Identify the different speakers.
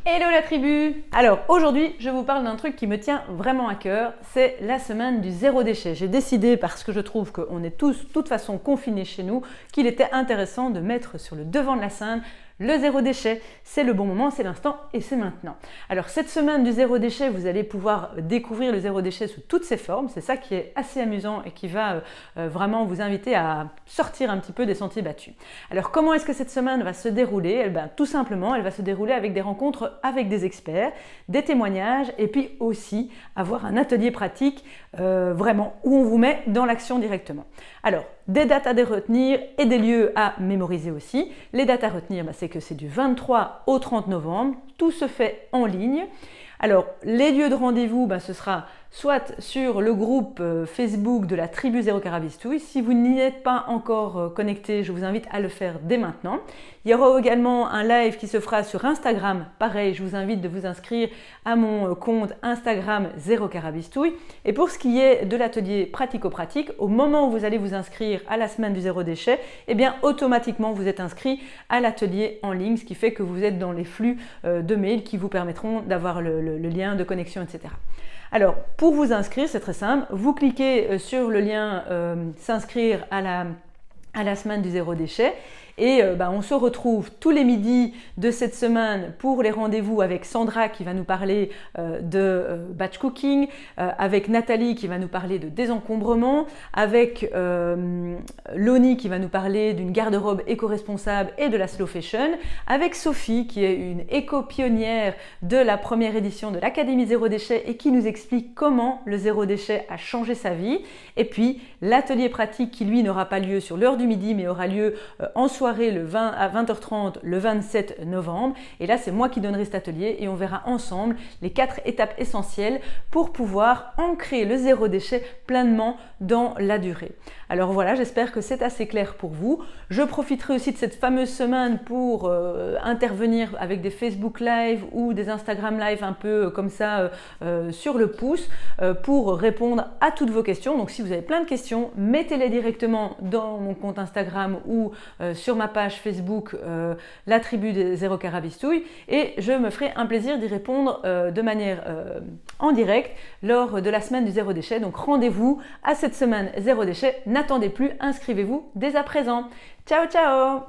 Speaker 1: Hello la tribu! Alors aujourd'hui je vous parle d'un truc qui me tient vraiment à cœur, c'est la semaine du zéro déchet. J'ai décidé, parce que je trouve qu'on est tous de toute façon confinés chez nous, qu'il était intéressant de mettre sur le devant de la scène le zéro déchet. C'est le bon moment, c'est l'instant et c'est maintenant. Alors cette semaine du zéro déchet, vous allez pouvoir découvrir le zéro déchet sous toutes ses formes. C'est ça qui est assez amusant et qui va vraiment vous inviter à sortir un petit peu des sentiers battus. Alors comment est-ce que cette semaine va se dérouler? Eh bien, tout simplement, elle va se dérouler avec des rencontres avec des experts, des témoignages et puis aussi avoir un atelier pratique vraiment où on vous met dans l'action directement. Alors, des dates à retenir et des lieux à mémoriser aussi. Les dates à retenir, c'est que c'est du 23 au 30 novembre. Tout se fait en ligne. Alors, les lieux de rendez-vous, ce sera soit sur le groupe Facebook de la tribu Zéro Carabistouille. Si vous n'y êtes pas encore connecté, je vous invite à le faire dès maintenant. Il y aura également un live qui se fera sur Instagram. Pareil, je vous invite de vous inscrire à mon compte Instagram Zéro Carabistouille. Et pour ce qui est de l'atelier pratico-pratique, au moment où vous allez vous inscrire à la semaine du zéro déchet, eh bien automatiquement vous êtes inscrit à l'atelier en ligne, ce qui fait que vous êtes dans les flux de mails qui vous permettront d'avoir le lien de connexion, etc. Alors, pour vous inscrire, c'est très simple. Vous cliquez sur le lien s'inscrire à la semaine du zéro déchet et on se retrouve tous les midis de cette semaine pour les rendez-vous avec Sandra qui va nous parler de batch cooking, avec Nathalie qui va nous parler de désencombrement, avec Loni qui va nous parler d'une garde-robe éco-responsable et de la slow fashion, avec Sophie qui est une éco-pionnière de la première édition de l'Académie Zéro Déchet et qui nous explique comment le zéro déchet a changé sa vie, et puis l'atelier pratique qui lui n'aura pas lieu sur l'heure du midi mais aura lieu en soirée le 20 à 20h30 le 27 novembre. Et là, c'est moi qui donnerai cet atelier et on verra ensemble les 4 étapes essentielles pour pouvoir ancrer le zéro déchet pleinement dans la durée. Alors voilà, j'espère que c'est assez clair pour vous. Je profiterai aussi de cette fameuse semaine pour intervenir avec des Facebook Live ou des Instagram Live un peu comme ça sur le pouce pour répondre à toutes vos questions. Donc si vous avez plein de questions, mettez-les directement dans mon compte Instagram ou sur ma page Facebook la tribu des Zéro Carabistouille et je me ferai un plaisir d'y répondre de manière en direct lors de la semaine du zéro déchet. Donc rendez-vous à cette semaine zéro déchet. N'attendez plus, inscrivez-vous dès à présent. Ciao ciao!